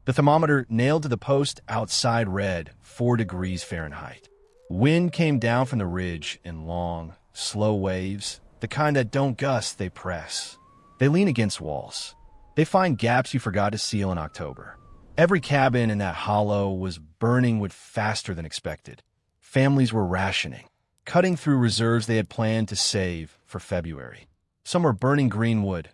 The thermometer nailed to the post outside read 4 degrees Fahrenheit. Wind came down from the ridge in long, slow waves, the kind that don't gust, they press. They lean against walls. They find gaps you forgot to seal in October. Every cabin in that hollow was burning wood faster than expected. Families were rationing, cutting through reserves they had planned to save for February. Some were burning green wood,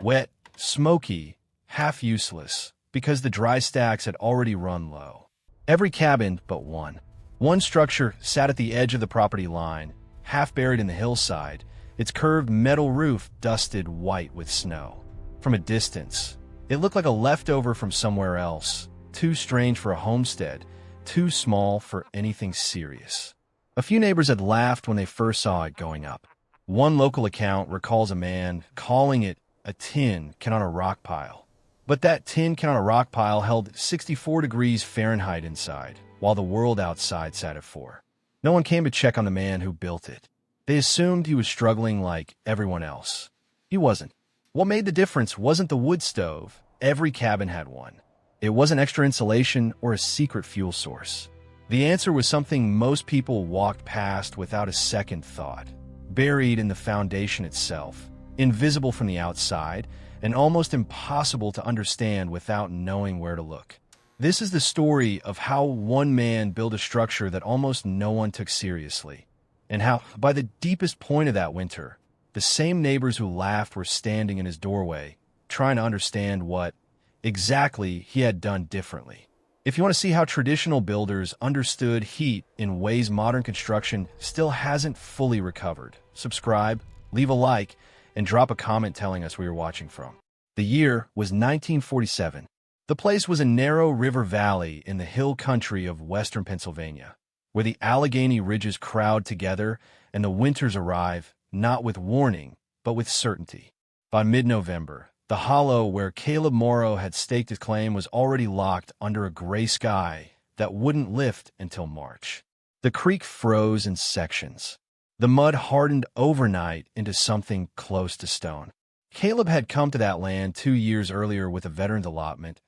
wet, smoky, half useless, because the dry stacks had already run low. Every cabin but one. One structure sat at the edge of the property line, half buried in the hillside, its curved metal roof dusted white with snow. From a distance, it looked like a leftover from somewhere else, too strange for a homestead, too small for anything serious. A few neighbors had laughed when they first saw it going up. One local account recalls a man calling it a tin can on a rock pile. But that tin can on a rock pile held 64 degrees Fahrenheit inside, while the world outside sat at 4. No one came to check on the man who built it. They assumed he was struggling like everyone else. He wasn't. What made the difference wasn't the wood stove. Every cabin had one. It wasn't extra insulation or a secret fuel source. The answer was something most people walked past without a second thought. Buried in the foundation itself, invisible from the outside, and almost impossible to understand without knowing where to look. This is the story of how one man built a structure that almost no one took seriously, and how, by the deepest point of that winter, the same neighbors who laughed were standing in his doorway, trying to understand what exactly he had done differently. If you want to see how traditional builders understood heat in ways modern construction still hasn't fully recovered, subscribe, leave a like, and drop a comment telling us where you're watching from. The year was 1947. The place was a narrow river valley in the hill country of western Pennsylvania, where the Allegheny ridges crowd together and the winters arrive, not with warning, but with certainty. By mid-November, the hollow where Caleb Morrow had staked his claim was already locked under a gray sky that wouldn't lift until March. The creek froze in sections. The mud hardened overnight into something close to stone. Caleb had come to that land 2 years earlier with a veteran's allotment,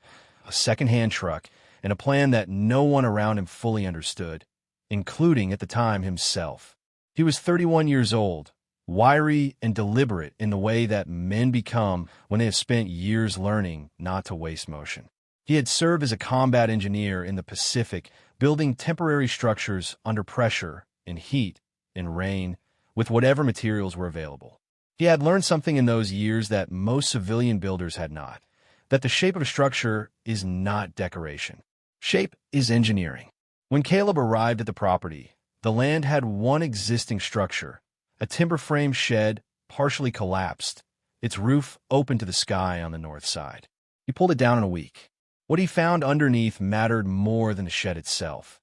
a second-hand truck, and a plan that no one around him fully understood, including at the time himself. He was 31 years old, wiry and deliberate in the way that men become when they have spent years learning not to waste motion. He had served as a combat engineer in the Pacific, building temporary structures under pressure, in heat, in rain, with whatever materials were available. He had learned something in those years that most civilian builders had not, that the shape of a structure is not decoration. Shape is engineering. When Caleb arrived at the property, the land had one existing structure, a timber frame shed partially collapsed, its roof open to the sky on the north side. He pulled it down in a week. What he found underneath mattered more than the shed itself.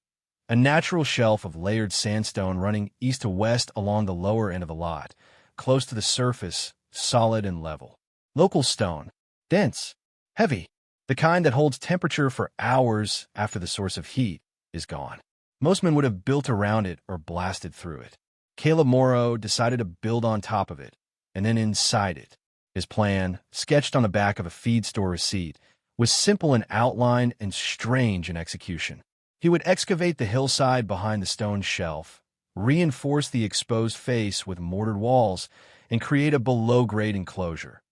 A natural shelf of layered sandstone running east to west along the lower end of the lot, close to the surface, solid and level. Local stone, dense, heavy, the kind that holds temperature for hours after the source of heat is gone. Most men would have built around it or blasted through it. Caleb Morrow decided to build on top of it, and then inside it. His plan, sketched on the back of a feed store receipt, was simple in outline and strange in execution. He would excavate the hillside behind the stone shelf, reinforce the exposed face with mortared walls, and create a below-grade enclosure.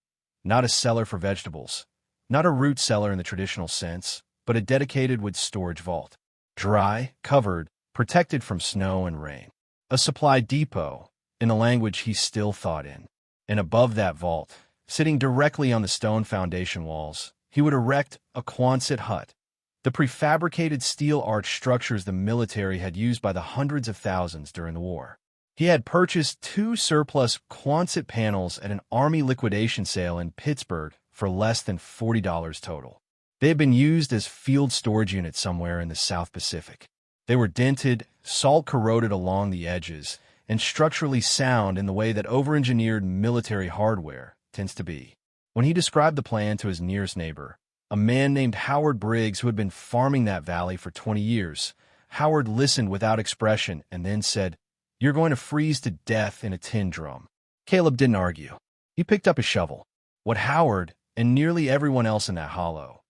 Not a cellar for vegetables, not a root cellar in the traditional sense, but a dedicated wood storage vault. Dry, covered, protected from snow and rain. A supply depot, in the language he still thought in. And above that vault, sitting directly on the stone foundation walls, he would erect a Quonset hut, the prefabricated steel arch structures the military had used by the hundreds of thousands during the war. He had purchased 2 surplus Quonset panels at an Army liquidation sale in Pittsburgh for less than $40 total. They had been used as field storage units somewhere in the South Pacific. They were dented, salt-corroded along the edges, and structurally sound in the way that over-engineered military hardware tends to be. When he described the plan to his nearest neighbor, a man named Howard Briggs who had been farming that valley for 20 years, Howard listened without expression and then said, "You're going to freeze to death in a tin drum." Caleb didn't argue. He picked up his shovel. What Howard, and nearly everyone else in that hollow,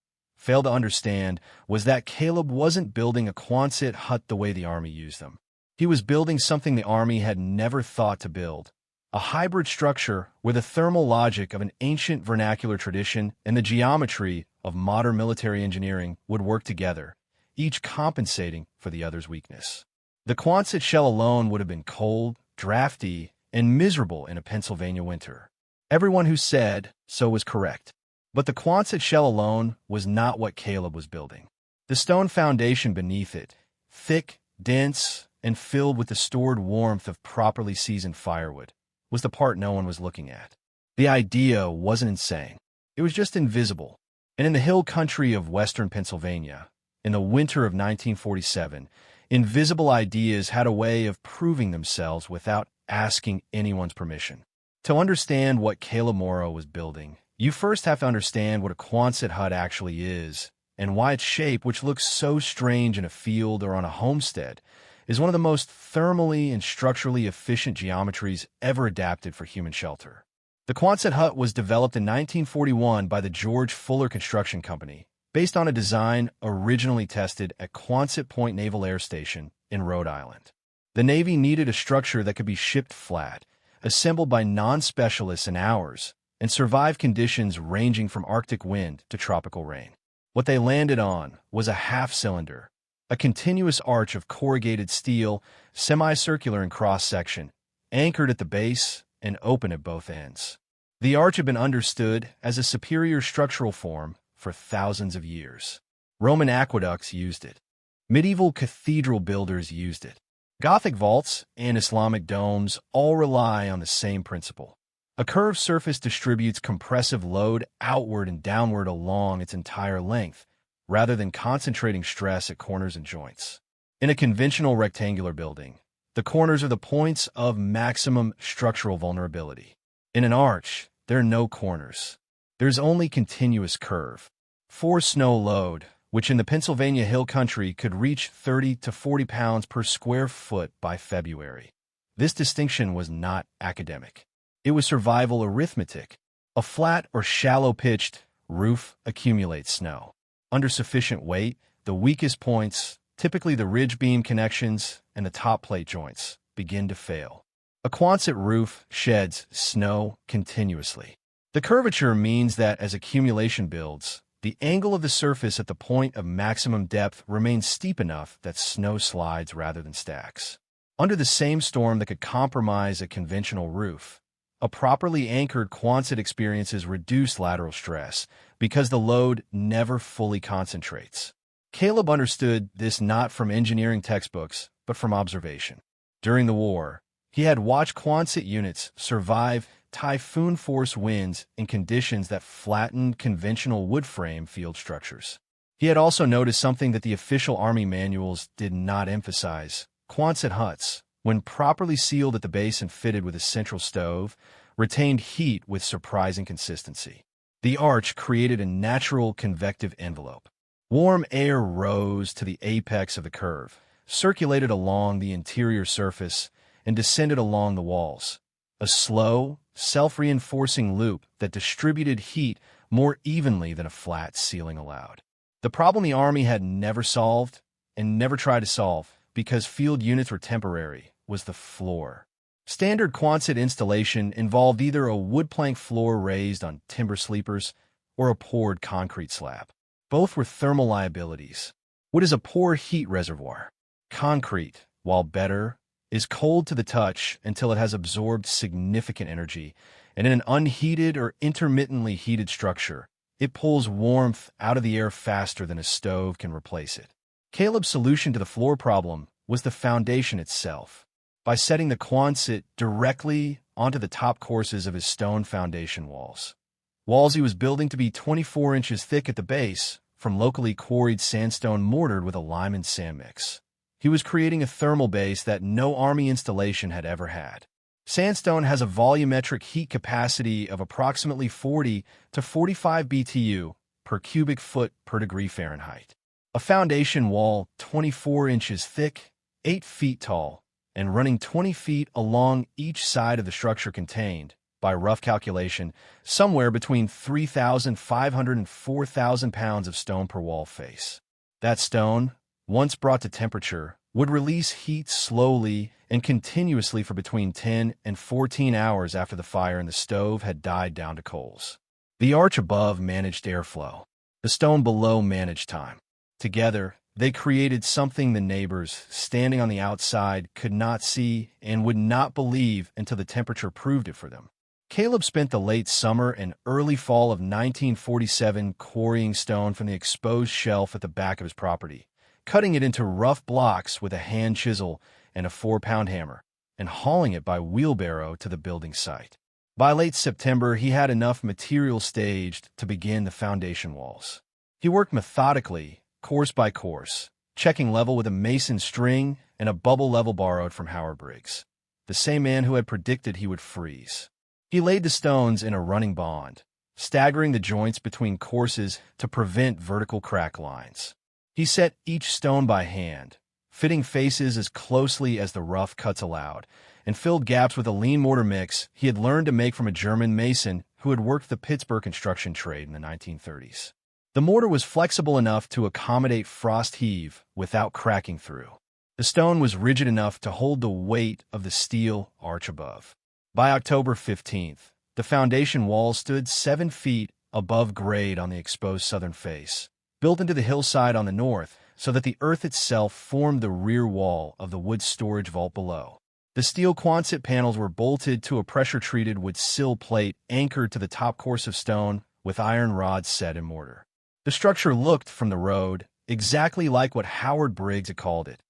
failed to understand was that Caleb wasn't building a Quonset hut the way the Army used them. He was building something the Army had never thought to build, a hybrid structure where the thermal logic of an ancient vernacular tradition and the geometry of modern military engineering would work together, each compensating for the other's weakness. The Quonset shell alone would have been cold, drafty, and miserable in a Pennsylvania winter. Everyone who said so was correct. But the Quonset shell alone was not what Caleb was building. The stone foundation beneath it, thick, dense, and filled with the stored warmth of properly seasoned firewood, was the part no one was looking at. The idea wasn't insane. It was just invisible. And in the hill country of western Pennsylvania, in the winter of 1947, invisible ideas had a way of proving themselves without asking anyone's permission. To understand what Caleb Morrow was building, you first have to understand what a Quonset hut actually is, and why its shape, which looks so strange in a field or on a homestead, is one of the most thermally and structurally efficient geometries ever adapted for human shelter. The Quonset hut was developed in 1941 by the George Fuller Construction Company, based on a design originally tested at Quonset Point Naval Air Station in Rhode Island. The Navy needed a structure that could be shipped flat, assembled by non-specialists in hours, and survive conditions ranging from Arctic wind to tropical rain. What they landed on was a half-cylinder, a continuous arch of corrugated steel, semicircular in cross-section, anchored at the base and open at both ends. The arch had been understood as a superior structural form for thousands of years. Roman aqueducts used it. Medieval cathedral builders used it. Gothic vaults and Islamic domes all rely on the same principle. A curved surface distributes compressive load outward and downward along its entire length, rather than concentrating stress at corners and joints. In a conventional rectangular building, the corners are the points of maximum structural vulnerability. In an arch, there are no corners. There's only continuous curve. Forced snow load, which in the Pennsylvania hill country could reach 30 to 40 pounds per square foot by February. This distinction was not academic. It was survival arithmetic. A flat or shallow-pitched roof accumulates snow. Under sufficient weight, the weakest points, typically the ridge beam connections and the top plate joints, begin to fail. A Quonset roof sheds snow continuously. The curvature means that as accumulation builds, the angle of the surface at the point of maximum depth remains steep enough that snow slides rather than stacks. Under the same storm that could compromise a conventional roof, a properly anchored Quonset experiences reduced lateral stress because the load never fully concentrates. Caleb understood this not from engineering textbooks, but from observation. During the war, he had watched Quonset units survive typhoon-force winds in conditions that flattened conventional wood frame field structures. He had also noticed something that the official Army manuals did not emphasize. Quonset huts, when properly sealed at the base and fitted with a central stove, retained heat with surprising consistency. The arch created a natural convective envelope. Warm air rose to the apex of the curve, circulated along the interior surface, and descended along the walls. A slow, self-reinforcing loop that distributed heat more evenly than a flat ceiling allowed. The problem the Army had never solved, and never tried to solve, because field units were temporary, was the floor. Standard Quonset installation involved either a wood plank floor raised on timber sleepers or a poured concrete slab. Both were thermal liabilities. What is a poor heat reservoir? Concrete, while better, is cold to the touch until it has absorbed significant energy, and in an unheated or intermittently heated structure, it pulls warmth out of the air faster than a stove can replace it. Caleb's solution to the floor problem was the foundation itself. By setting the Quonset directly onto the top courses of his stone foundation walls. Walls he was building to be 24 inches thick at the base, from locally quarried sandstone mortared with a lime and sand mix. He was creating a thermal base that no Army installation had ever had. Sandstone has a volumetric heat capacity of approximately 40 to 45 BTU per cubic foot per degree Fahrenheit. A foundation wall 24 inches thick, 8 feet tall, and running 20 feet along each side of the structure contained, by rough calculation, somewhere between 3,500 and 4,000 pounds of stone per wall face. That stone, once brought to temperature, would release heat slowly and continuously for between 10 and 14 hours after the fire in the stove had died down to coals. The arch above managed airflow. The stone below managed time. Together, they created something the neighbors, standing on the outside, could not see and would not believe until the temperature proved it for them. Caleb spent the late summer and early fall of 1947 quarrying stone from the exposed shelf at the back of his property, cutting it into rough blocks with a hand chisel and a 4-pound hammer, and hauling it by wheelbarrow to the building site. By late September, he had enough material staged to begin the foundation walls. He worked methodically, course by course, checking level with a mason string and a bubble level borrowed from Howard Briggs, the same man who had predicted he would freeze. He laid the stones in a running bond, staggering the joints between courses to prevent vertical crack lines. He set each stone by hand, fitting faces as closely as the rough cuts allowed, and filled gaps with a lean mortar mix he had learned to make from a German mason who had worked the Pittsburgh construction trade in the 1930s. The mortar was flexible enough to accommodate frost heave without cracking through. The stone was rigid enough to hold the weight of the steel arch above. By October 15th, the foundation wall stood 7 feet above grade on the exposed southern face, built into the hillside on the north so that the earth itself formed the rear wall of the wood storage vault below. The steel Quonset panels were bolted to a pressure-treated wood sill plate anchored to the top course of stone with iron rods set in mortar. The structure looked, from the road, exactly like what Howard Briggs had called it,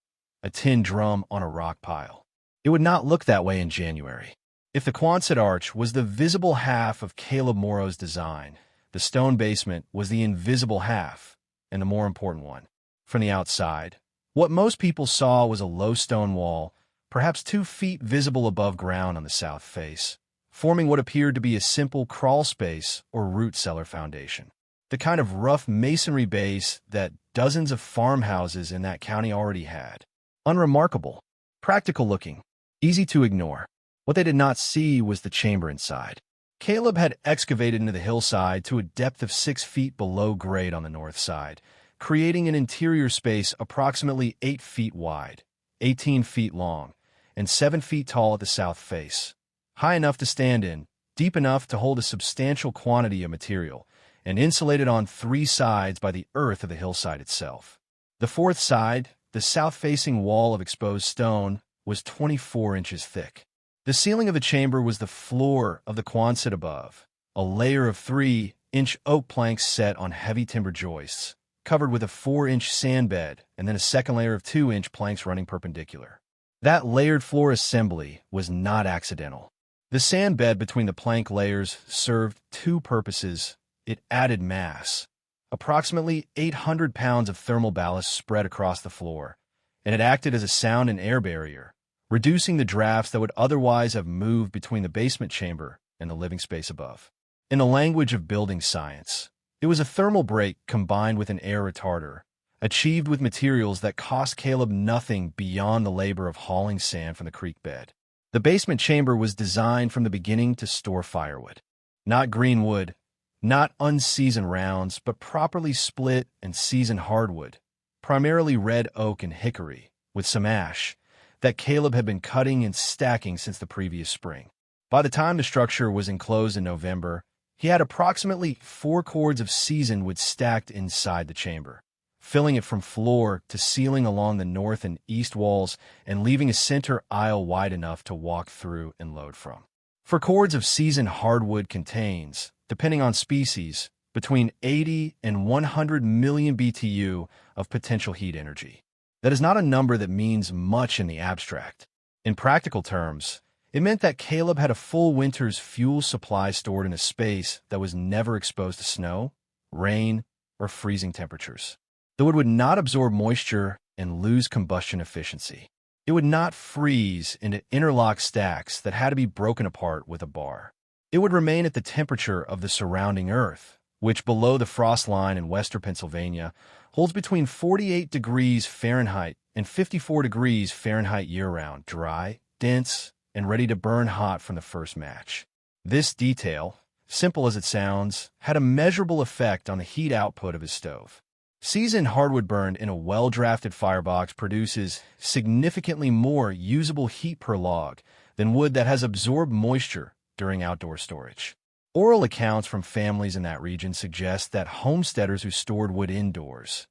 a tin drum on a rock pile. It would not look that way in January. If the Quonset arch was the visible half of Caleb Morrow's design, the stone basement was the invisible half, and the more important one. From the outside, what most people saw was a low stone wall, perhaps 2 feet visible above ground on the south face, forming what appeared to be a simple crawl space or root cellar foundation. The kind of rough masonry base that dozens of farmhouses in that county already had. Unremarkable, practical looking, easy to ignore. What they did not see was the chamber inside. Caleb had excavated into the hillside to a depth of 6 feet below grade on the north side, creating an interior space approximately 8 feet wide, 18 feet long, and 7 feet tall at the south face, high enough to stand in, deep enough to hold a substantial quantity of material, and insulated on 3 sides by the earth of the hillside itself. The fourth side, the south-facing wall of exposed stone, was 24 inches thick. The ceiling of the chamber was the floor of the Quonset above, a layer of 3-inch oak planks set on heavy timber joists, covered with a 4-inch sand bed, and then a second layer of 2-inch planks running perpendicular. That layered floor assembly was not accidental. The sand bed between the plank layers served 2 purposes. It added mass, approximately 800 pounds of thermal ballast spread across the floor, and it acted as a sound and air barrier, reducing the drafts that would otherwise have moved between the basement chamber and the living space above. In the language of building science, it was a thermal break combined with an air retarder, achieved with materials that cost Caleb nothing beyond the labor of hauling sand from the creek bed. The basement chamber was designed from the beginning to store firewood. Not green wood, not unseasoned rounds, but properly split and seasoned hardwood, primarily red oak and hickory, with some ash, that Caleb had been cutting and stacking since the previous spring. By the time the structure was enclosed in November, he had approximately 4 cords of seasoned wood stacked inside the chamber, filling it from floor to ceiling along the north and east walls and leaving a center aisle wide enough to walk through and load from. 4 cords of seasoned hardwood contains, depending on species, between 80 and 100 million BTU of potential heat energy. That is not a number that means much in the abstract. In practical terms, it meant that Caleb had a full winter's fuel supply stored in a space that was never exposed to snow, rain, or freezing temperatures. The wood would not absorb moisture and lose combustion efficiency. It would not freeze into interlocked stacks that had to be broken apart with a bar. It would remain at the temperature of the surrounding earth, which below the frost line in western Pennsylvania holds between 48 degrees Fahrenheit and 54 degrees Fahrenheit year-round, dry, dense, and ready to burn hot from the first match. This detail, simple as it sounds, had a measurable effect on the heat output of his stove. Seasoned hardwood burned in a well-drafted firebox produces significantly more usable heat per log than wood that has absorbed moisture during outdoor storage. Oral accounts from families in that region suggest that homesteaders who stored wood indoors,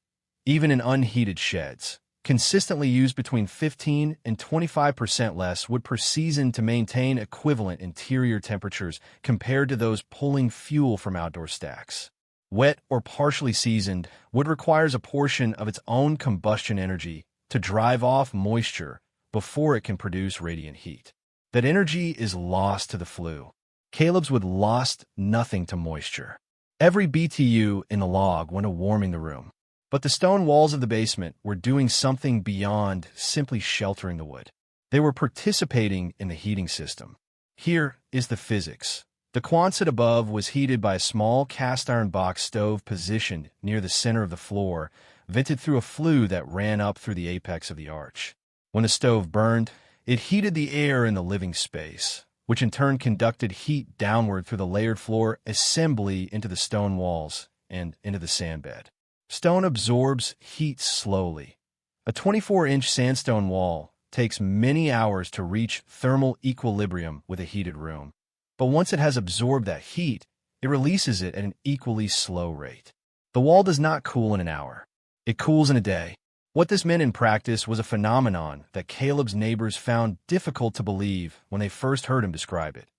even in unheated sheds, consistently used between 15 and 25% less wood per season to maintain equivalent interior temperatures compared to those pulling fuel from outdoor stacks. Wet or partially seasoned, wood requires a portion of its own combustion energy to drive off moisture before it can produce radiant heat. That energy is lost to the flue. Caleb's wood lost nothing to moisture. Every BTU in the log went to warming the room. But the stone walls of the basement were doing something beyond simply sheltering the wood. They were participating in the heating system. Here is the physics. The Quonset above was heated by a small cast-iron box stove positioned near the center of the floor, vented through a flue that ran up through the apex of the arch. When the stove burned, it heated the air in the living space, which in turn conducted heat downward through the layered floor assembly into the stone walls and into the sand bed. Stone absorbs heat slowly. A 24-inch sandstone wall takes many hours to reach thermal equilibrium with a heated room. But once it has absorbed that heat, it releases it at an equally slow rate. The wall does not cool in an hour. It cools in a day. What this meant in practice was a phenomenon that Caleb's neighbors found difficult to believe when they first heard him describe it.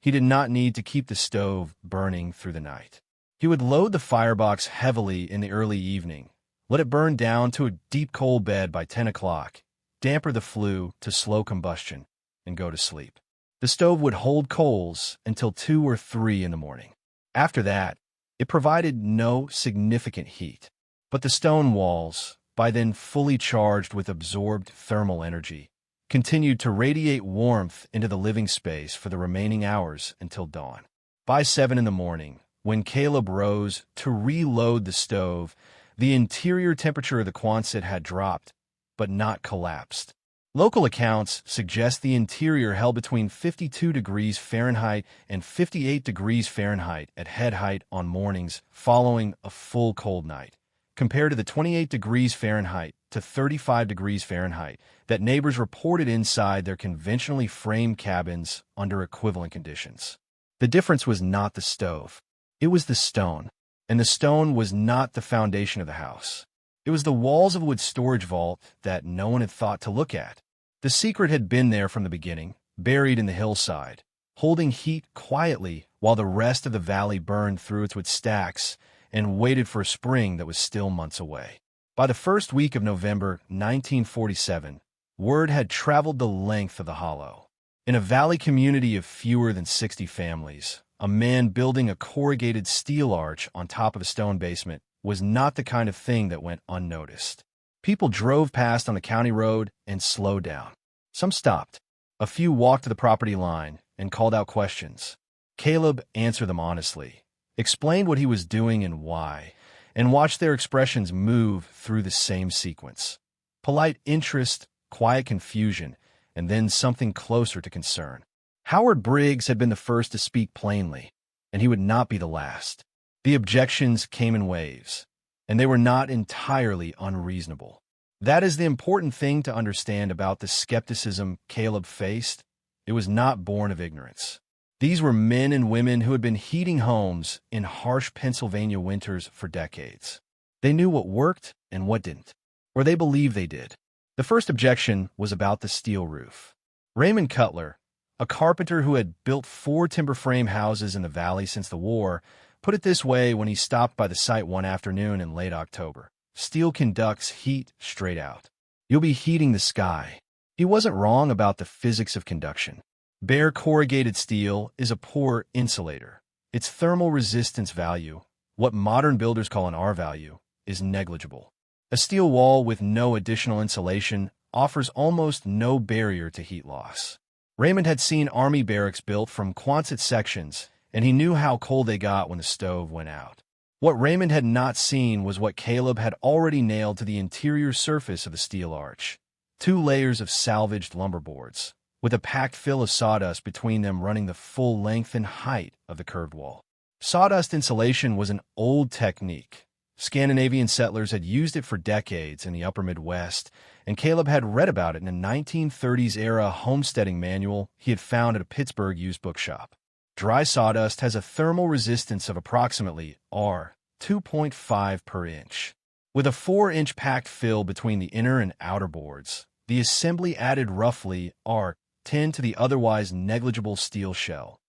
He did not need to keep the stove burning through the night. He would load the firebox heavily in the early evening, let it burn down to a deep coal bed by 10 o'clock, damper the flue to slow combustion, and go to sleep. The stove would hold coals until 2 or 3 in the morning. After that, it provided no significant heat. But the stone walls, by then fully charged with absorbed thermal energy, continued to radiate warmth into the living space for the remaining hours until dawn. By 7 in the morning, when Caleb rose to reload the stove, the interior temperature of the Quonset had dropped, but not collapsed. Local accounts suggest the interior held between 52 degrees Fahrenheit and 58 degrees Fahrenheit at head height on mornings following a full cold night, compared to the 28 degrees Fahrenheit to 35 degrees Fahrenheit that neighbors reported inside their conventionally framed cabins under equivalent conditions. The difference was not the stove. It was the stone, and the stone was not the foundation of the house. It was the walls of a wood storage vault that no one had thought to look at. The secret had been there from the beginning, buried in the hillside, holding heat quietly while the rest of the valley burned through its wood stacks and waited for a spring that was still months away. By the first week of November 1947, word had traveled the length of the hollow. In a valley community of fewer than 60 families, a man building a corrugated steel arch on top of a stone basement was not the kind of thing that went unnoticed. People drove past on the county road and slowed down. Some stopped. A few walked to the property line and called out questions. Caleb answered them honestly, explained what he was doing and why, and watched their expressions move through the same sequence. Polite interest, quiet confusion, and then something closer to concern. Howard Briggs had been the first to speak plainly, and he would not be the last. The objections came in waves, and they were not entirely unreasonable. That is the important thing to understand about the skepticism Caleb faced. It was not born of ignorance. These were men and women who had been heating homes in harsh Pennsylvania winters for decades. They knew what worked and what didn't, or they believed they did. The first objection was about the steel roof. Raymond Cutler, a carpenter who had built 4 timber frame houses in the valley since the war, put it this way when he stopped by the site one afternoon in late October. Steel conducts heat straight out. You'll be heating the sky. He wasn't wrong about the physics of conduction. Bare corrugated steel is a poor insulator. Its thermal resistance value, what modern builders call an R value, is negligible. A steel wall with no additional insulation offers almost no barrier to heat loss. Raymond had seen army barracks built from Quonset sections, and he knew how cold they got when the stove went out. What Raymond had not seen was what Caleb had already nailed to the interior surface of the steel arch. 2 layers of salvaged lumber boards, with a packed fill of sawdust between them running the full length and height of the curved wall. Sawdust insulation was an old technique. Scandinavian settlers had used it for decades in the upper Midwest, and Caleb had read about it in a 1930s-era homesteading manual he had found at a Pittsburgh used bookshop. Dry sawdust has a thermal resistance of approximately R 2.5 per inch. With a 4-inch packed fill between the inner and outer boards, the assembly added roughly R 10 to the otherwise negligible steel shell.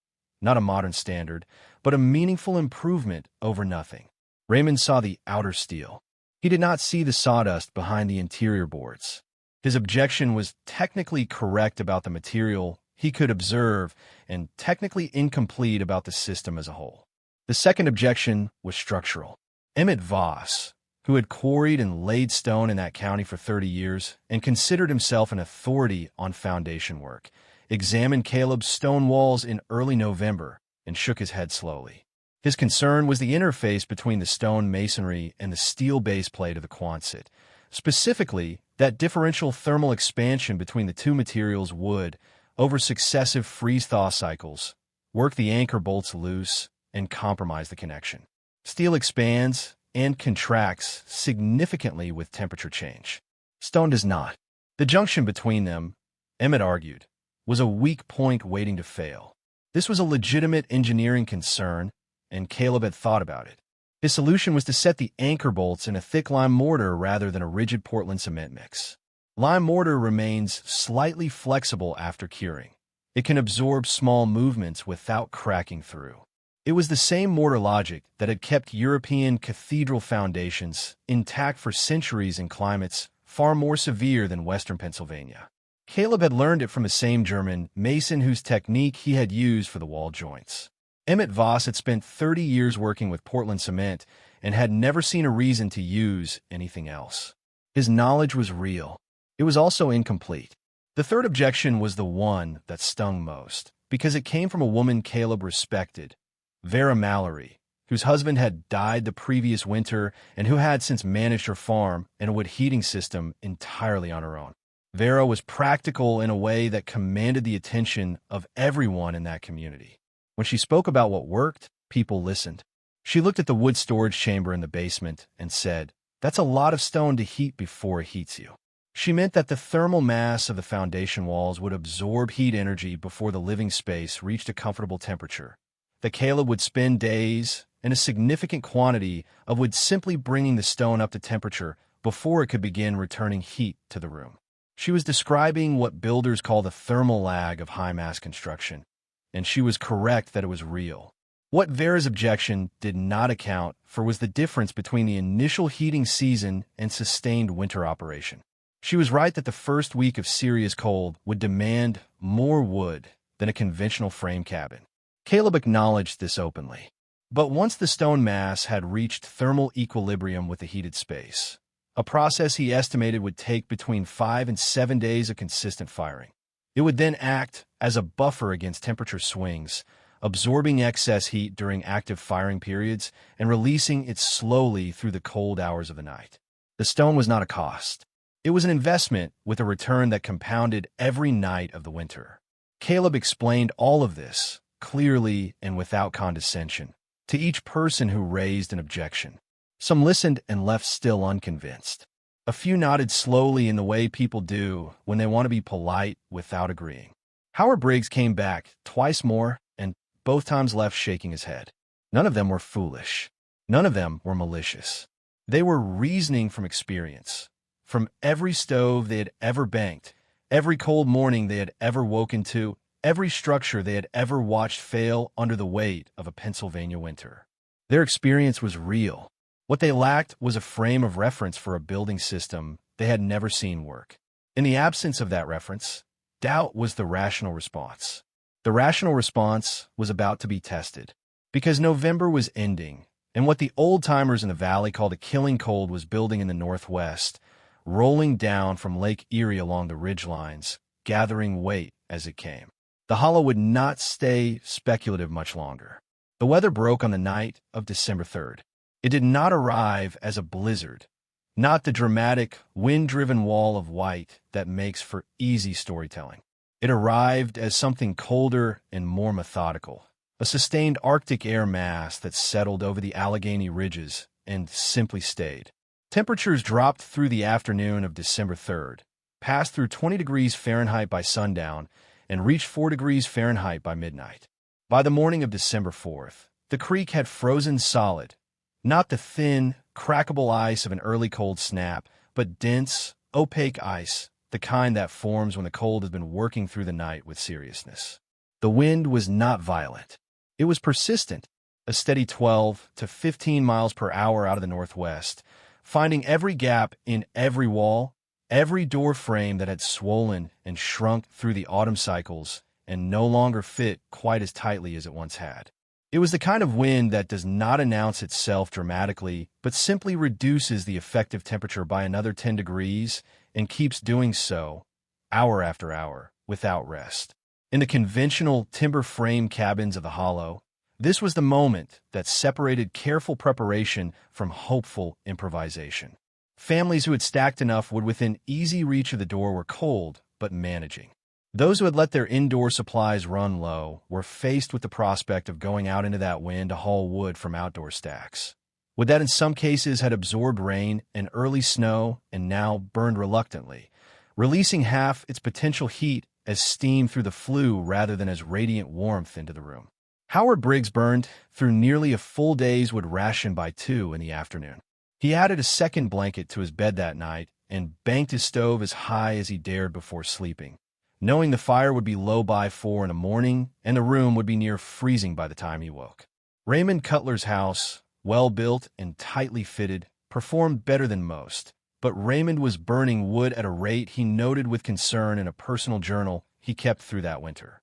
Not a modern standard, but a meaningful improvement over nothing. Raymond saw the outer steel. He did not see the sawdust behind the interior boards. His objection was technically correct about the material he could observe and technically incomplete about the system as a whole. The second objection was structural. Emmett Voss, who had quarried and laid stone in that county for 30 years and considered himself an authority on foundation work, examined Caleb's stone walls in early November and shook his head slowly. His concern was the interface between the stone masonry and the steel base plate of the Quonset. Specifically, that differential thermal expansion between the two materials would, over successive freeze-thaw cycles, work the anchor bolts loose and compromise the connection. Steel expands and contracts significantly with temperature change. Stone does not. The junction between them, Emmett argued, was a weak point waiting to fail. This was a legitimate engineering concern, and Caleb had thought about it. His solution was to set the anchor bolts in a thick lime mortar rather than a rigid Portland cement mix. Lime mortar remains slightly flexible after curing. It can absorb small movements without cracking through. It was the same mortar logic that had kept European cathedral foundations intact for centuries in climates far more severe than Western Pennsylvania. Caleb had learned it from the same German mason whose technique he had used for the wall joints. Emmett Voss had spent 30 years working with Portland cement and had never seen a reason to use anything else. His knowledge was real. It was also incomplete. The third objection was the one that stung most, because it came from a woman Caleb respected, Vera Mallory, whose husband had died the previous winter and who had since managed her farm and a wood heating system entirely on her own. Vera was practical in a way that commanded the attention of everyone in that community. When she spoke about what worked, people listened. She looked at the wood storage chamber in the basement and said, "That's a lot of stone to heat before it heats you." She meant that the thermal mass of the foundation walls would absorb heat energy before the living space reached a comfortable temperature, that Caleb would spend days and a significant quantity of wood simply bringing the stone up to temperature before it could begin returning heat to the room. She was describing what builders call the thermal lag of high-mass construction, and she was correct that it was real. What Vera's objection did not account for was the difference between the initial heating season and sustained winter operation. She was right that the first week of serious cold would demand more wood than a conventional frame cabin. Caleb acknowledged this openly. But once the stone mass had reached thermal equilibrium with the heated space, a process he estimated would take between 5 and 7 days of consistent firing. It would then act as a buffer against temperature swings, absorbing excess heat during active firing periods and releasing it slowly through the cold hours of the night. The stone was not a cost. It was an investment with a return that compounded every night of the winter. Caleb explained all of this, clearly and without condescension, to each person who raised an objection. Some listened and left still unconvinced. A few nodded slowly in the way people do when they want to be polite without agreeing. Howard Briggs came back twice more and both times left shaking his head. None of them were foolish. None of them were malicious. They were reasoning from experience, from every stove they had ever banked, every cold morning they had ever woken to, every structure they had ever watched fail under the weight of a Pennsylvania winter. Their experience was real. What they lacked was a frame of reference for a building system they had never seen work. In the absence of that reference, doubt was the rational response. The rational response was about to be tested, because November was ending, and what the old-timers in the valley called a killing cold was building in the northwest, rolling down from Lake Erie along the ridgelines, gathering weight as it came. The hollow would not stay speculative much longer. The weather broke on the night of December 3rd. It did not arrive as a blizzard, not the dramatic, wind-driven wall of white that makes for easy storytelling. It arrived as something colder and more methodical, a sustained Arctic air mass that settled over the Allegheny ridges and simply stayed. Temperatures dropped through the afternoon of December 3rd, passed through 20 degrees Fahrenheit by sundown, and reached 4 degrees Fahrenheit by midnight. By the morning of December 4th, the creek had frozen solid, not the thin, crackable ice of an early cold snap, but dense, opaque ice, the kind that forms when the cold has been working through the night with seriousness. The wind was not violent. It was persistent, a steady 12 to 15 miles per hour out of the northwest, finding every gap in every wall, every door frame that had swollen and shrunk through the autumn cycles and no longer fit quite as tightly as it once had. It was the kind of wind that does not announce itself dramatically, but simply reduces the effective temperature by another 10 degrees and keeps doing so, hour after hour, without rest. In the conventional timber frame cabins of the Hollow, this was the moment that separated careful preparation from hopeful improvisation. Families who had stacked enough wood within easy reach of the door were cold, but managing. Those who had let their indoor supplies run low were faced with the prospect of going out into that wind to haul wood from outdoor stacks. Wood that in some cases had absorbed rain and early snow and now burned reluctantly, releasing half its potential heat as steam through the flue rather than as radiant warmth into the room. Howard Briggs burned through nearly a full day's wood ration by 2 in the afternoon. He added a second blanket to his bed that night and banked his stove as high as he dared before sleeping, knowing the fire would be low by 4 in the morning and the room would be near freezing by the time he woke. Raymond Cutler's house, well-built and tightly fitted, performed better than most, but Raymond was burning wood at a rate he noted with concern in a personal journal he kept through that winter.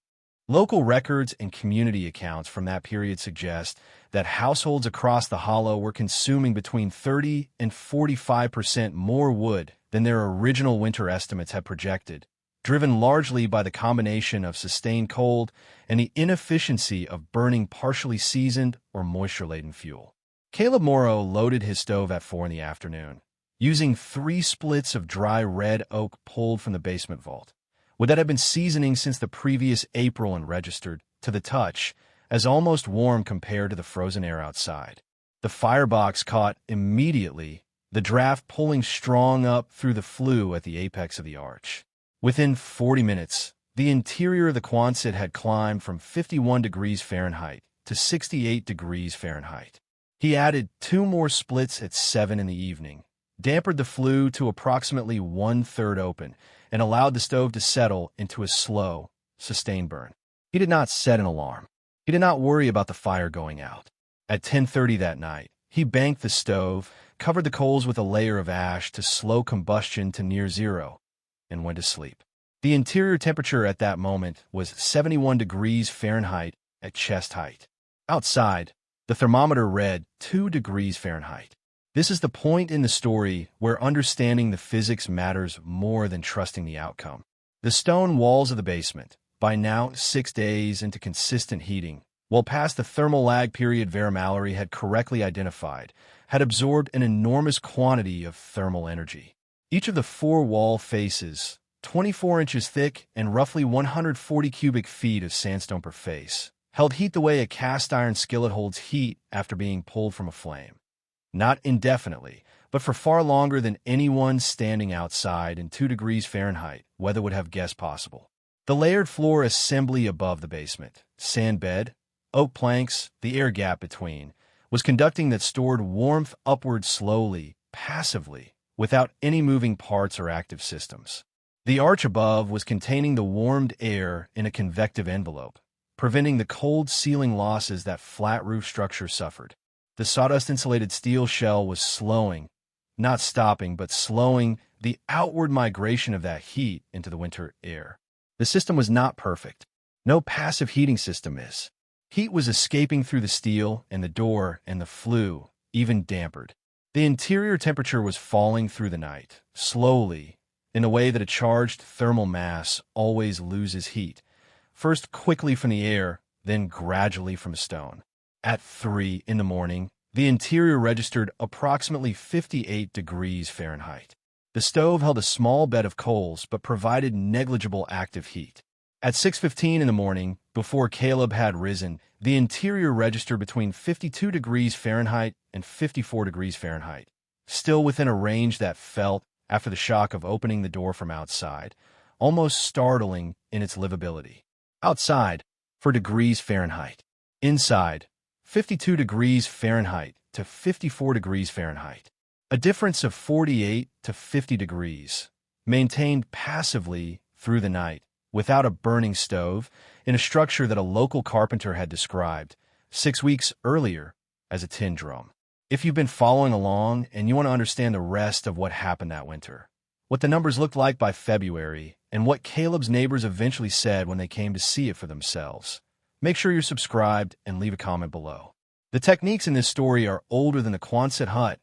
Local records and community accounts from that period suggest that households across the Hollow were consuming between 30 and 45% more wood than their original winter estimates had projected, driven largely by the combination of sustained cold and the inefficiency of burning partially seasoned or moisture-laden fuel. Caleb Morrow loaded his stove at 4 in the afternoon, using 3 splits of dry red oak pulled from the basement vault, wood that had been seasoning since the previous April and registered, to the touch, as almost warm compared to the frozen air outside. The firebox caught immediately, the draft pulling strong up through the flue at the apex of the arch. Within 40 minutes, the interior of the Quonset had climbed from 51 degrees Fahrenheit to 68 degrees Fahrenheit. He added 2 more splits at 7 in the evening, dampered the flue to approximately 1/3 open, and allowed the stove to settle into a slow, sustained burn. He did not set an alarm. He did not worry about the fire going out. At 10:30 that night, he banked the stove, covered the coals with a layer of ash to slow combustion to near zero, and went to sleep. The interior temperature at that moment was 71 degrees Fahrenheit at chest height. Outside, the thermometer read 2 degrees Fahrenheit. This is the point in the story where understanding the physics matters more than trusting the outcome. The stone walls of the basement, by now 6 days into consistent heating, well past the thermal lag period Vera Mallory had correctly identified, had absorbed an enormous quantity of thermal energy. Each of the 4 wall faces, 24 inches thick and roughly 140 cubic feet of sandstone per face, held heat the way a cast iron skillet holds heat after being pulled from a flame. Not indefinitely, but for far longer than anyone standing outside in 2 degrees Fahrenheit weather would have guessed possible. The layered floor assembly above the basement, sand bed, oak planks, the air gap between, was conducting that stored warmth upward slowly, passively, without any moving parts or active systems. The arch above was containing the warmed air in a convective envelope, preventing the cold ceiling losses that flat roof structure suffered. The sawdust-insulated steel shell was slowing, not stopping, but slowing the outward migration of that heat into the winter air. The system was not perfect. No passive heating system is. Heat was escaping through the steel and the door and the flue, even dampered. The interior temperature was falling through the night, slowly, in a way that a charged thermal mass always loses heat, first quickly from the air, then gradually from a stone. At 3 in the morning, the interior registered approximately 58 degrees Fahrenheit. The stove held a small bed of coals but provided negligible active heat. At 6:15 in the morning, before Caleb had risen, the interior registered between 52 degrees Fahrenheit and 54 degrees Fahrenheit, still within a range that felt, after the shock of opening the door from outside, almost startling in its livability. Outside, for degrees Fahrenheit. Inside, 52 degrees Fahrenheit to 54 degrees Fahrenheit. A difference of 48 to 50 degrees, maintained passively through the night, without a burning stove, in a structure that a local carpenter had described 6 weeks earlier as a tin drum. If you've been following along and you want to understand the rest of what happened that winter, what the numbers looked like by February, and what Caleb's neighbors eventually said when they came to see it for themselves, make sure you're subscribed and leave a comment below. The techniques in this story are older than the Quonset hut,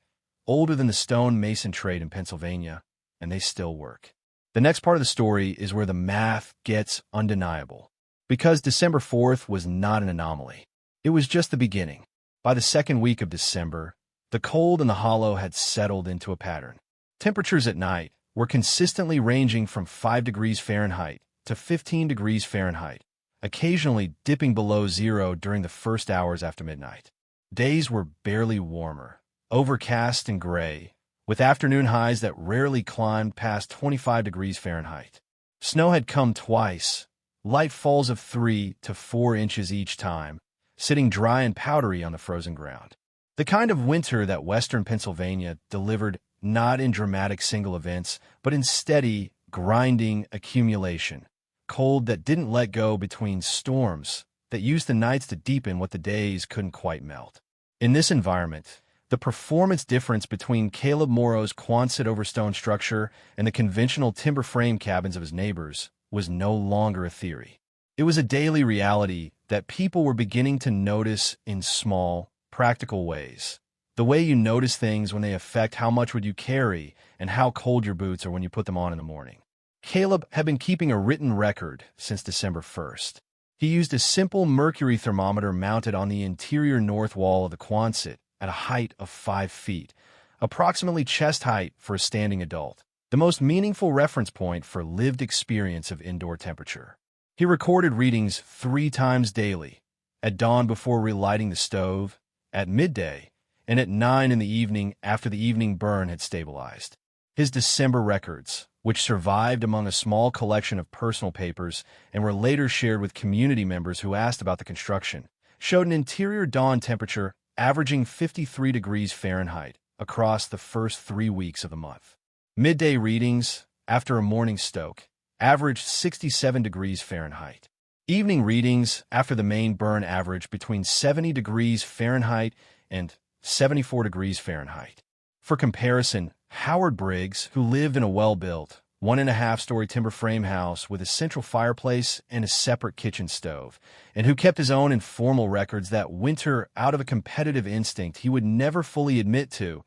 older than the stone mason trade in Pennsylvania, and they still work. The next part of the story is where the math gets undeniable, because December 4th was not an anomaly. It was just the beginning. By the second week of December, the cold in the hollow had settled into a pattern. Temperatures at night were consistently ranging from 5 degrees Fahrenheit to 15 degrees Fahrenheit, occasionally dipping below zero during the first hours after midnight. Days were barely warmer, overcast and gray, with afternoon highs that rarely climbed past 25 degrees Fahrenheit. Snow had come twice, light falls of 3 to 4 inches each time, sitting dry and powdery on the frozen ground. The kind of winter that western Pennsylvania delivered not in dramatic single events, but in steady, grinding accumulation. Cold that didn't let go between storms, that used the nights to deepen what the days couldn't quite melt. In this environment, the performance difference between Caleb Morrow's Quonset over stone structure and the conventional timber frame cabins of his neighbors was no longer a theory. It was a daily reality that people were beginning to notice in small, practical ways. The way you notice things when they affect how much wood you carry and how cold your boots are when you put them on in the morning. Caleb had been keeping a written record since December 1st. He used a simple mercury thermometer mounted on the interior north wall of the Quonset at a height of 5 feet, approximately chest height for a standing adult, the most meaningful reference point for lived experience of indoor temperature. He recorded readings 3 times daily, at dawn before relighting the stove, at midday, and at 9 in the evening after the evening burn had stabilized. His December records, which survived among a small collection of personal papers and were later shared with community members who asked about the construction, showed an interior dawn temperature averaging 53 degrees Fahrenheit across the first 3 weeks of the month. Midday readings, after a morning stoke, averaged 67 degrees Fahrenheit. Evening readings, after the main burn, averaged between 70 degrees Fahrenheit and 74 degrees Fahrenheit. For comparison, Howard Briggs, who lived in a well-built, 1.5-story timber frame house with a central fireplace and a separate kitchen stove, and who kept his own informal records that winter out of a competitive instinct he would never fully admit to,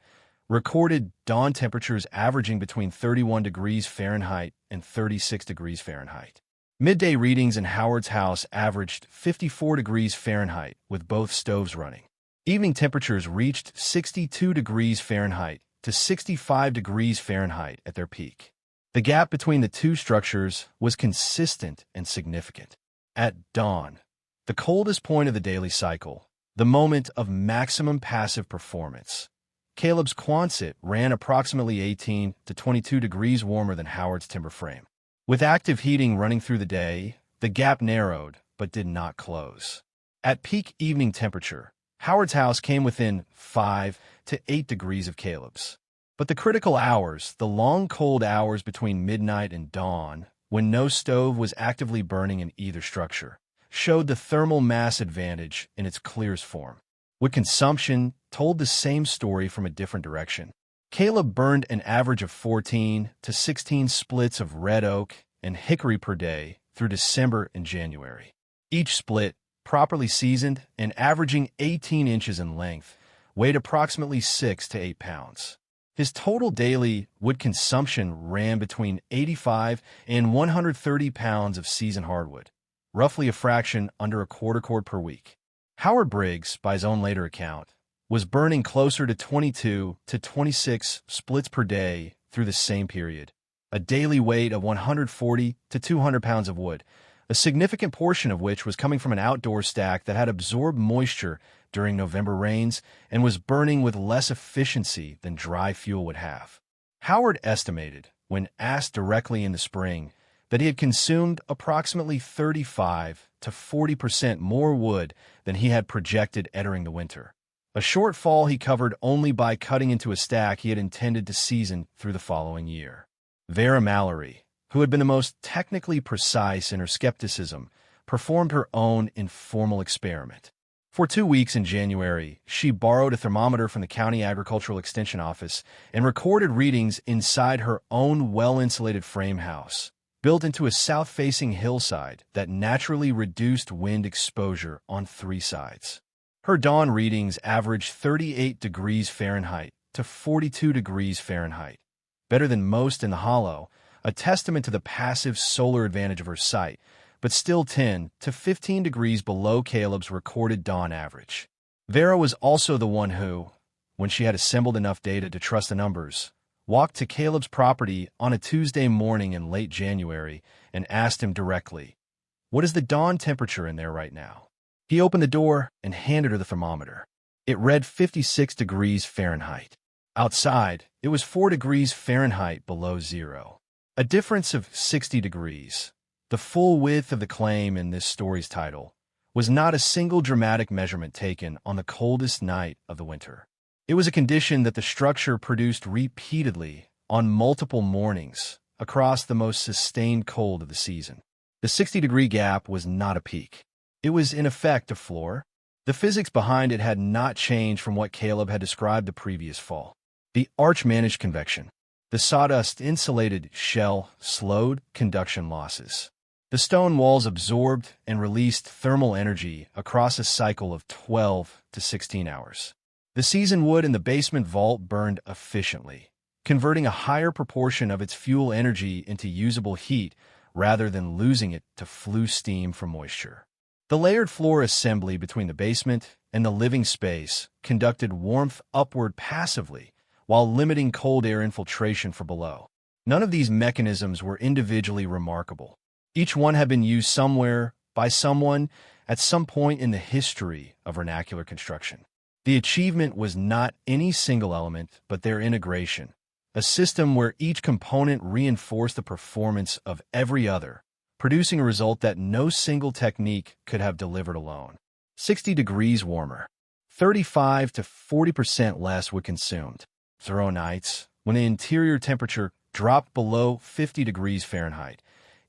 recorded dawn temperatures averaging between 31 degrees Fahrenheit and 36 degrees Fahrenheit. Midday readings in Howard's house averaged 54 degrees Fahrenheit with both stoves running. Evening temperatures reached 62 degrees Fahrenheit to 65 degrees Fahrenheit at their peak. The gap between the two structures was consistent and significant. At dawn, the coldest point of the daily cycle, the moment of maximum passive performance, Caleb's Quonset ran approximately 18 to 22 degrees warmer than Howard's timber frame. With active heating running through the day, the gap narrowed but did not close. At peak evening temperature, Howard's house came within 5 to 8 degrees of Caleb's. But the critical hours, the long cold hours between midnight and dawn, when no stove was actively burning in either structure, showed the thermal mass advantage in its clearest form. Wood consumption told the same story from a different direction. Caleb burned an average of 14 to 16 splits of red oak and hickory per day through December and January. Each split, properly seasoned and averaging 18 inches in length, weighed approximately 6 to 8 pounds. His total daily wood consumption ran between 85 and 130 pounds of seasoned hardwood, roughly a fraction under a quarter cord per week. Howard Briggs, by his own later account, was burning closer to 22 to 26 splits per day through the same period, a daily weight of 140 to 200 pounds of wood, a significant portion of which was coming from an outdoor stack that had absorbed moisture during November rains and was burning with less efficiency than dry fuel would have. Howard estimated, when asked directly in the spring, that he had consumed approximately 35 to 40% more wood than he had projected entering the winter, a shortfall he covered only by cutting into a stack he had intended to season through the following year. Vera Mallory, who had been the most technically precise in her skepticism, performed her own informal experiment. For 2 weeks in January, she borrowed a thermometer from the County Agricultural Extension Office and recorded readings inside her own well-insulated frame house, built into a south-facing hillside that naturally reduced wind exposure on 3 sides. Her dawn readings averaged 38 degrees Fahrenheit to 42 degrees Fahrenheit, better than most in the hollow, a testament to the passive solar advantage of her site, but still 10 to 15 degrees below Caleb's recorded dawn average. Vera was also the one who, when she had assembled enough data to trust the numbers, walked to Caleb's property on a Tuesday morning in late January and asked him directly, "What is the dawn temperature in there right now?" He opened the door and handed her the thermometer. It read 56 degrees Fahrenheit. Outside, it was 4 degrees Fahrenheit below zero. A difference of 60 degrees. The full width of the claim in this story's title was not a single dramatic measurement taken on the coldest night of the winter. It was a condition that the structure produced repeatedly on multiple mornings across the most sustained cold of the season. The 60-degree gap was not a peak. It was, in effect, a floor. The physics behind it had not changed from what Caleb had described the previous fall. The arch-managed convection. The sawdust-insulated shell slowed conduction losses. The stone walls absorbed and released thermal energy across a cycle of 12 to 16 hours. The seasoned wood in the basement vault burned efficiently, converting a higher proportion of its fuel energy into usable heat rather than losing it to flue steam from moisture. The layered floor assembly between the basement and the living space conducted warmth upward passively while limiting cold air infiltration from below. None of these mechanisms were individually remarkable. Each one had been used somewhere, by someone, at some point in the history of vernacular construction. The achievement was not any single element, but their integration, a system where each component reinforced the performance of every other, producing a result that no single technique could have delivered alone. 60 degrees warmer, 35 to 40% less wood consumed. There were nights when the interior temperature dropped below 50 degrees Fahrenheit,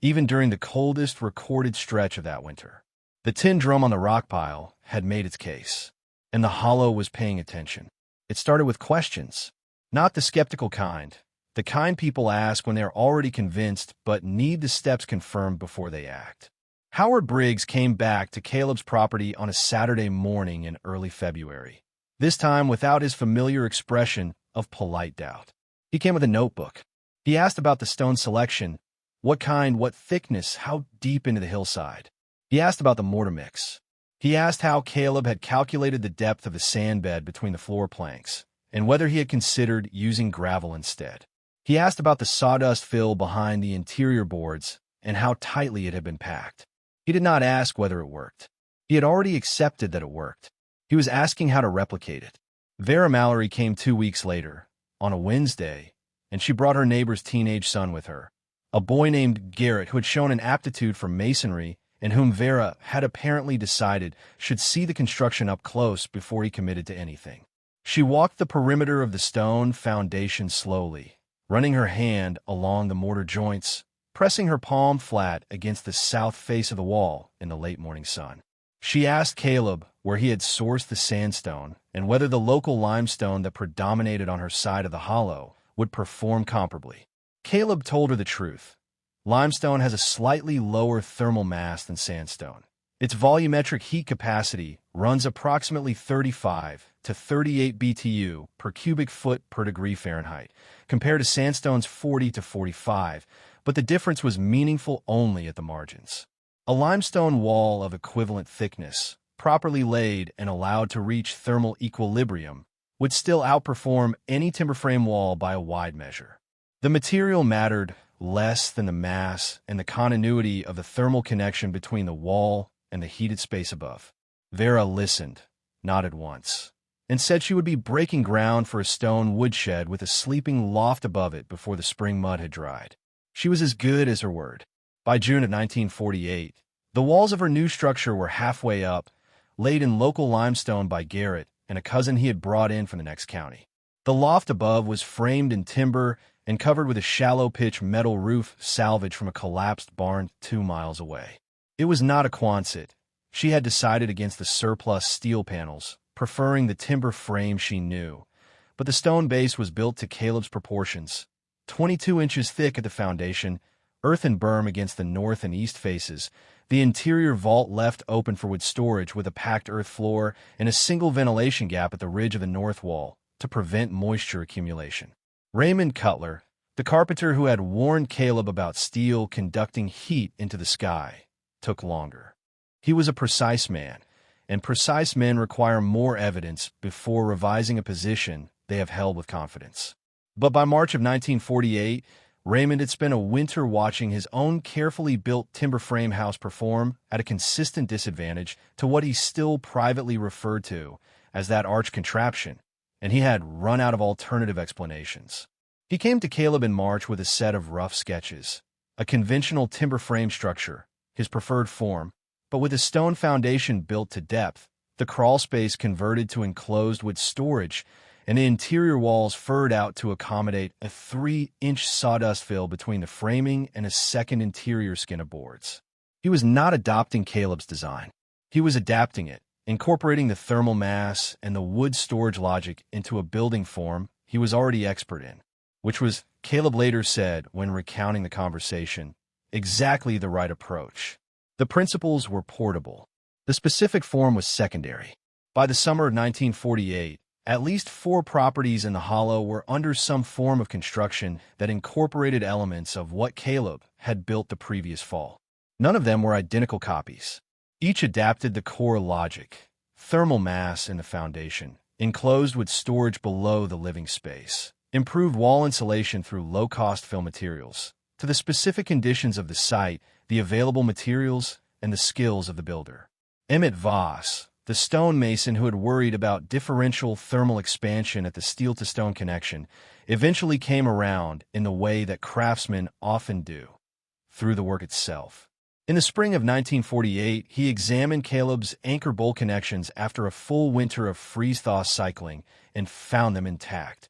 even during the coldest recorded stretch of that winter. The tin drum on the rock pile had made its case, and the hollow was paying attention. It started with questions, not the skeptical kind, the kind people ask when they're already convinced but need the steps confirmed before they act. Howard Briggs came back to Caleb's property on a Saturday morning in early February, this time without his familiar expression of polite doubt. He came with a notebook. He asked about the stone selection. What kind, what thickness, how deep into the hillside? He asked about the mortar mix. He asked how Caleb had calculated the depth of the sand bed between the floor planks, and whether he had considered using gravel instead. He asked about the sawdust fill behind the interior boards and how tightly it had been packed. He did not ask whether it worked. He had already accepted that it worked. He was asking how to replicate it. Vera Mallory came 2 weeks later, on a Wednesday, and she brought her neighbor's teenage son with her, a boy named Garrett who had shown an aptitude for masonry and whom Vera had apparently decided should see the construction up close before he committed to anything. She walked the perimeter of the stone foundation slowly, running her hand along the mortar joints, pressing her palm flat against the south face of the wall in the late morning sun. She asked Caleb where he had sourced the sandstone and whether the local limestone that predominated on her side of the hollow would perform comparably. Caleb told her the truth. Limestone has a slightly lower thermal mass than sandstone. Its volumetric heat capacity runs approximately 35 to 38 BTU per cubic foot per degree Fahrenheit, compared to sandstone's 40 to 45, but the difference was meaningful only at the margins. A limestone wall of equivalent thickness, properly laid and allowed to reach thermal equilibrium, would still outperform any timber frame wall by a wide measure. The material mattered less than the mass and the continuity of the thermal connection between the wall and the heated space above. Vera listened, nodded once, and said she would be breaking ground for a stone woodshed with a sleeping loft above it before the spring mud had dried. She was as good as her word. By June of 1948, the walls of her new structure were halfway up, laid in local limestone by Garrett and a cousin he had brought in from the next county. The loft above was framed in timber and covered with a shallow-pitch metal roof salvaged from a collapsed barn 2 miles away. It was not a Quonset. She had decided against the surplus steel panels, preferring the timber frame she knew. But the stone base was built to Caleb's proportions, 22 inches thick at the foundation, earthen berm against the north and east faces, the interior vault left open for wood storage with a packed earth floor and a single ventilation gap at the ridge of the north wall to prevent moisture accumulation. Raymond Cutler, the carpenter who had warned Caleb about steel conducting heat into the sky, took longer. He was a precise man, and precise men require more evidence before revising a position they have held with confidence. But by March of 1948, Raymond had spent a winter watching his own carefully built timber frame house perform at a consistent disadvantage to what he still privately referred to as that arch contraption, and he had run out of alternative explanations. He came to Caleb in March with a set of rough sketches, a conventional timber frame structure, his preferred form, but with a stone foundation built to depth, the crawl space converted to enclosed wood storage, and the interior walls furred out to accommodate a 3-inch sawdust fill between the framing and a second interior skin of boards. He was not adopting Caleb's design. He was adapting it, incorporating the thermal mass and the wood storage logic into a building form he was already expert in, which was, Caleb later said when recounting the conversation, exactly the right approach. The principles were portable. The specific form was secondary. By the summer of 1948, at least 4 properties in the Hollow were under some form of construction that incorporated elements of what Caleb had built the previous fall. None of them were identical copies. Each adapted the core logic, thermal mass in the foundation, enclosed with storage below the living space, improved wall insulation through low-cost fill materials, to the specific conditions of the site, the available materials, and the skills of the builder. Emmett Voss, the stonemason who had worried about differential thermal expansion at the steel-to-stone connection, eventually came around in the way that craftsmen often do, through the work itself. In the spring of 1948, he examined Caleb's anchor bolt connections after a full winter of freeze-thaw cycling and found them intact.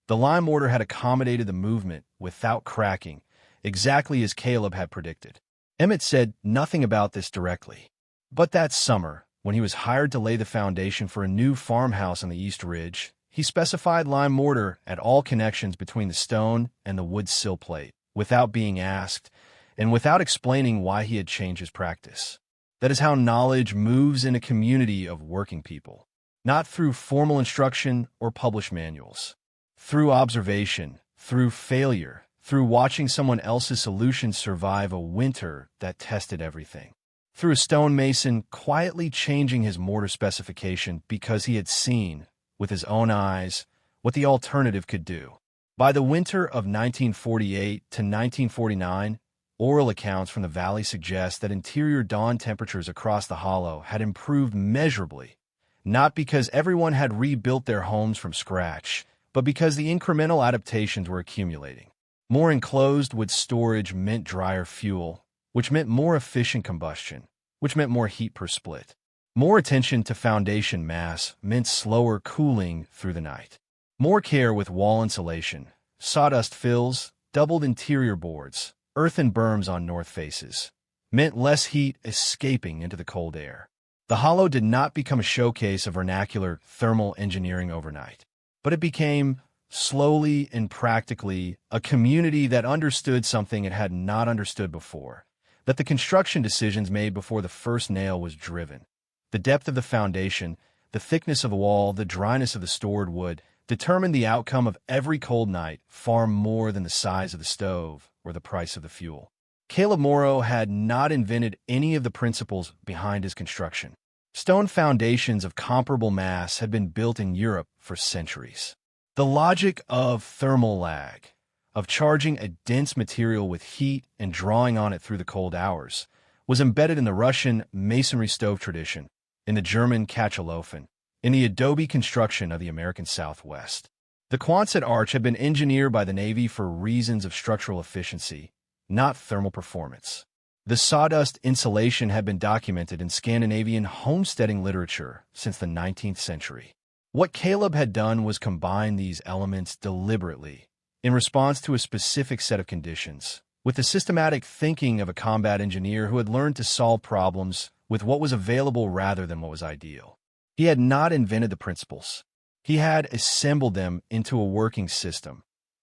The lime mortar had accommodated the movement without cracking, exactly as Caleb had predicted. Emmett said nothing about this directly. But that summer, when he was hired to lay the foundation for a new farmhouse on the East Ridge, he specified lime mortar at all connections between the stone and the wood sill plate, without being asked, and without explaining why he had changed his practice. That is how knowledge moves in a community of working people, not through formal instruction or published manuals. Through observation, through failure, through watching someone else's solution survive a winter that tested everything. Through a stonemason quietly changing his mortar specification because he had seen, with his own eyes, what the alternative could do. By the winter of 1948 to 1949, oral accounts from the valley suggest that interior dawn temperatures across the Hollow had improved measurably, not because everyone had rebuilt their homes from scratch, but because the incremental adaptations were accumulating. More enclosed wood storage meant drier fuel, which meant more efficient combustion, which meant more heat per split. More attention to foundation mass meant slower cooling through the night. More care with wall insulation, sawdust fills, doubled interior boards, earthen berms on north faces, meant less heat escaping into the cold air. The Hollow did not become a showcase of vernacular thermal engineering overnight, but it became, slowly and practically, a community that understood something it had not understood before, that the construction decisions made before the first nail was driven. The depth of the foundation, the thickness of the wall, the dryness of the stored wood, determined the outcome of every cold night far more than the size of the stove or the price of the fuel. Caleb Morrow had not invented any of the principles behind his construction. Stone foundations of comparable mass had been built in Europe for centuries. The logic of thermal lag, of charging a dense material with heat and drawing on it through the cold hours, was embedded in the Russian masonry stove tradition, in the German Kachelofen, in the adobe construction of the American Southwest. The Quonset arch had been engineered by the Navy for reasons of structural efficiency, not thermal performance. The sawdust insulation had been documented in Scandinavian homesteading literature since the 19th century. What Caleb had done was combine these elements deliberately, in response to a specific set of conditions, with the systematic thinking of a combat engineer who had learned to solve problems with what was available rather than what was ideal. He had not invented the principles. He had assembled them into a working system,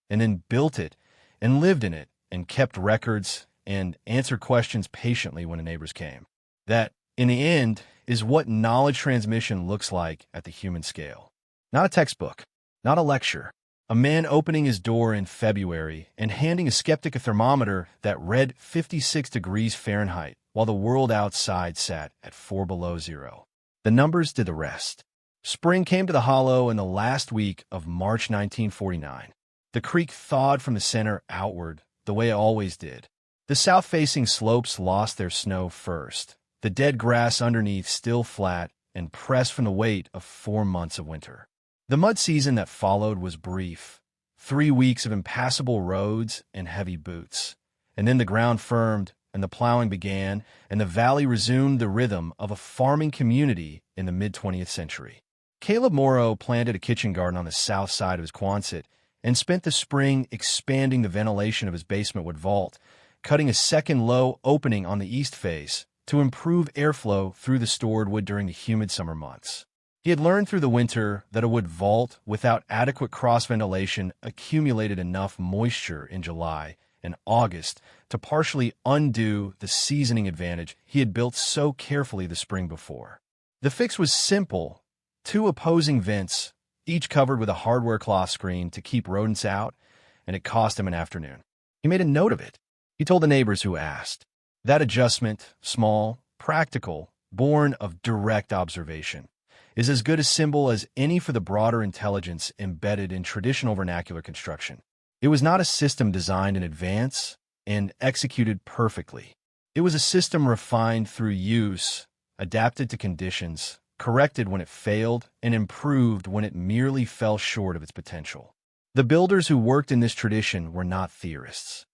and then built it, and lived in it, and kept records, and answered questions patiently when the neighbors came. That, in the end, is what knowledge transmission looks like at the human scale. Not a textbook, not a lecture. A man opening his door in February and handing a skeptic a thermometer that read 56 degrees Fahrenheit while the world outside sat at 4 below zero. The numbers did the rest. Spring came to the hollow in the last week of March 1949. The creek thawed from the center outward, the way it always did. The south-facing slopes lost their snow first, the dead grass underneath still flat and pressed from the weight of 4 months of winter. The mud season that followed was brief, 3 weeks of impassable roads and heavy boots. And then the ground firmed, and the plowing began, and the valley resumed the rhythm of a farming community in the mid-20th century. Caleb Morrow planted a kitchen garden on the south side of his Quonset and spent the spring expanding the ventilation of his basement wood vault, cutting a second low opening on the east face to improve airflow through the stored wood during the humid summer months. He had learned through the winter that a wood vault without adequate cross-ventilation accumulated enough moisture in July and August to partially undo the seasoning advantage he had built so carefully the spring before. The fix was simple: 2 opposing vents, each covered with a hardware cloth screen to keep rodents out, and it cost him an afternoon. He made a note of it. He told the neighbors who asked. That adjustment, small, practical, born of direct observation, is as good a symbol as any for the broader intelligence embedded in traditional vernacular construction. It was not a system designed in advance and executed perfectly. It was a system refined through use, adapted to conditions, corrected when it failed, and improved when it merely fell short of its potential. The builders who worked in this tradition were not theorists.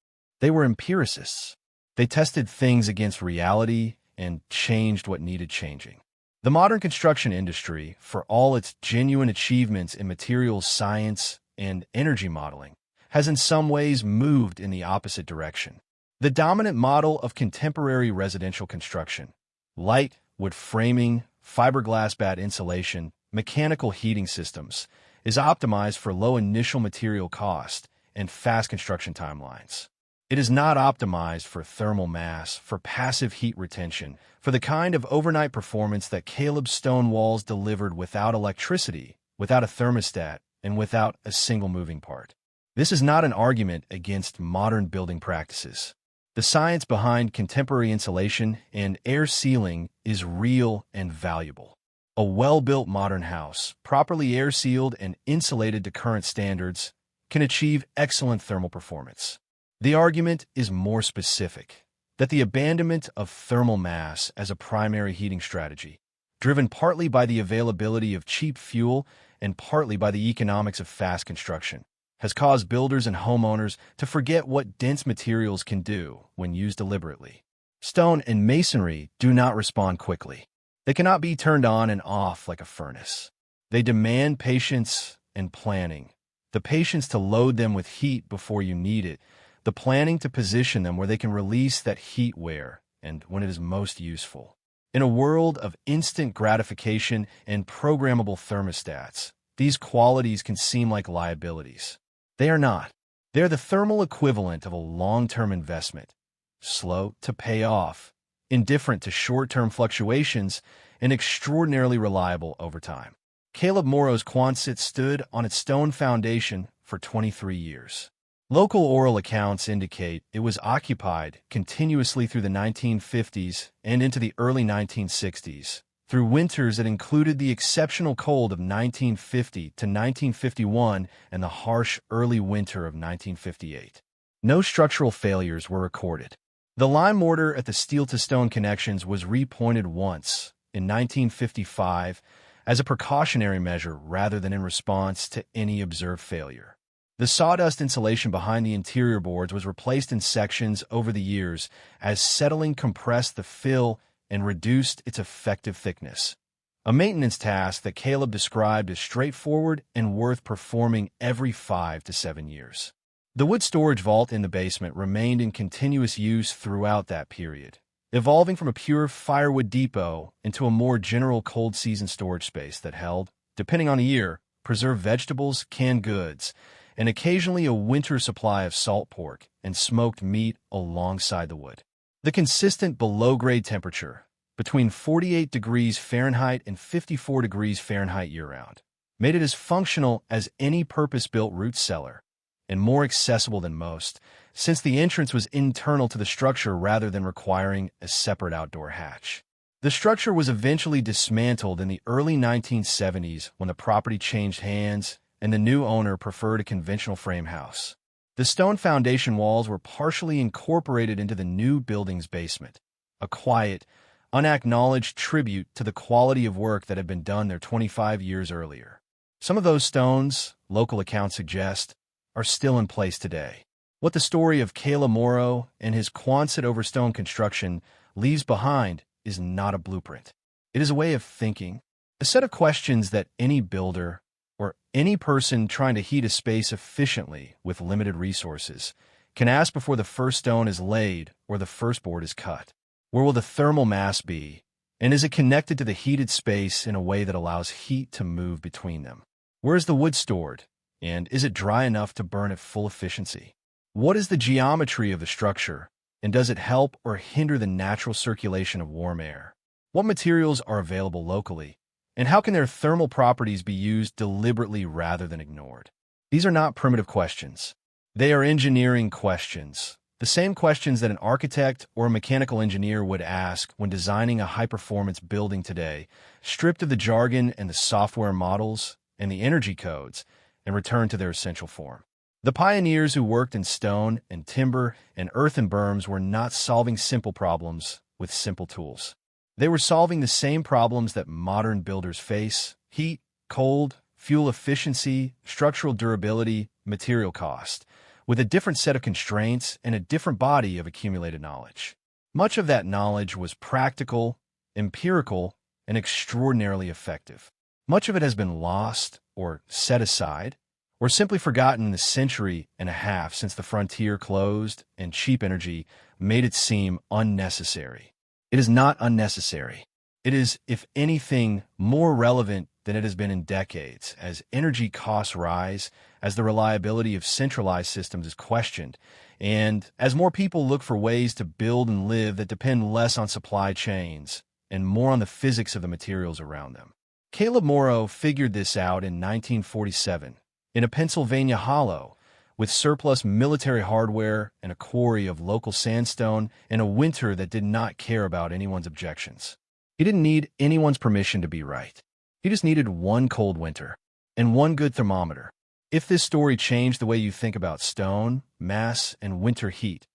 They were empiricists. They tested things against reality and changed what needed changing. The modern construction industry, for all its genuine achievements in materials science and energy modeling, has in some ways moved in the opposite direction. The dominant model of contemporary residential construction, light wood framing, fiberglass bat insulation, mechanical heating systems, is optimized for low initial material cost and fast construction timelines. It is not optimized for thermal mass, for passive heat retention, for the kind of overnight performance that Caleb's stone walls delivered without electricity, without a thermostat, and without a single moving part. This is not an argument against modern building practices. The science behind contemporary insulation and air sealing is real and valuable. A well-built modern house, properly air-sealed and insulated to current standards, can achieve excellent thermal performance. The argument is more specific, that the abandonment of thermal mass as a primary heating strategy, driven partly by the availability of cheap fuel and partly by the economics of fast construction, has caused builders and homeowners to forget what dense materials can do when used deliberately. Stone and masonry do not respond quickly. They cannot be turned on and off like a furnace. They demand patience and planning, the patience to load them with heat before you need it, the planning to position them where they can release that heat where and when it is most useful. In a world of instant gratification and programmable thermostats, these qualities can seem like liabilities. They are not. They are the thermal equivalent of a long-term investment, slow to pay off, indifferent to short-term fluctuations, and extraordinarily reliable over time. Caleb Morrow's Quonset stood on its stone foundation for 23 years. Local oral accounts indicate it was occupied continuously through the 1950s and into the early 1960s, through winters that included the exceptional cold of 1950 to 1951 and the harsh early winter of 1958. No structural failures were recorded. The lime mortar at the steel-to-stone connections was repointed once, in 1955, as a precautionary measure rather than in response to any observed failure. The sawdust insulation behind the interior boards was replaced in sections over the years as settling compressed the fill and reduced its effective thickness. A maintenance task that Caleb described as straightforward and worth performing every 5 to 7 years. The wood storage vault in the basement remained in continuous use throughout that period, evolving from a pure firewood depot into a more general cold season storage space that held, depending on the year, preserved vegetables, canned goods, and occasionally a winter supply of salt pork and smoked meat alongside the wood. The consistent below-grade temperature, between 48 degrees Fahrenheit and 54 degrees Fahrenheit year-round, made it as functional as any purpose-built root cellar, and more accessible than most, since the entrance was internal to the structure rather than requiring a separate outdoor hatch. The structure was eventually dismantled in the early 1970s when the property changed hands and the new owner preferred a conventional frame house. The stone foundation walls were partially incorporated into the new building's basement, a quiet, unacknowledged tribute to the quality of work that had been done there 25 years earlier. Some of those stones, local accounts suggest, are still in place today. What the story of Caleb Morrow and his Quonset over stone construction leaves behind is not a blueprint. It is a way of thinking, a set of questions that any builder or any person trying to heat a space efficiently with limited resources can ask before the first stone is laid or the first board is cut. Where will the thermal mass be? And is it connected to the heated space in a way that allows heat to move between them? Where is the wood stored? And is it dry enough to burn at full efficiency? What is the geometry of the structure? And does it help or hinder the natural circulation of warm air? What materials are available locally? And how can their thermal properties be used deliberately rather than ignored? These are not primitive questions. They are engineering questions. The same questions that an architect or a mechanical engineer would ask when designing a high-performance building today, stripped of the jargon and the software models and the energy codes, and returned to their essential form. The pioneers who worked in stone and timber and earthen berms were not solving simple problems with simple tools. They were solving the same problems that modern builders face: heat, cold, fuel efficiency, structural durability, material cost, with a different set of constraints and a different body of accumulated knowledge. Much of that knowledge was practical, empirical, and extraordinarily effective. Much of it has been lost or set aside, or simply forgotten in the century and a half since the frontier closed and cheap energy made it seem unnecessary. It is not unnecessary. It is, if anything, more relevant than it has been in decades, as energy costs rise, as the reliability of centralized systems is questioned, and as more people look for ways to build and live that depend less on supply chains and more on the physics of the materials around them. Caleb Morrow figured this out in 1947 in a Pennsylvania hollow with surplus military hardware and a quarry of local sandstone and a winter that did not care about anyone's objections. He didn't need anyone's permission to be right. He just needed one cold winter and one good thermometer. If this story changed the way you think about stone, mass, and winter heat,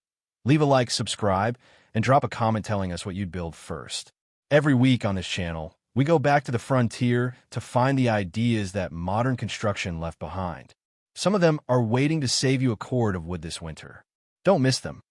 leave a like, subscribe, and drop a comment telling us what you'd build first. Every week on this channel, we go back to the frontier to find the ideas that modern construction left behind. Some of them are waiting to save you a cord of wood this winter. Don't miss them.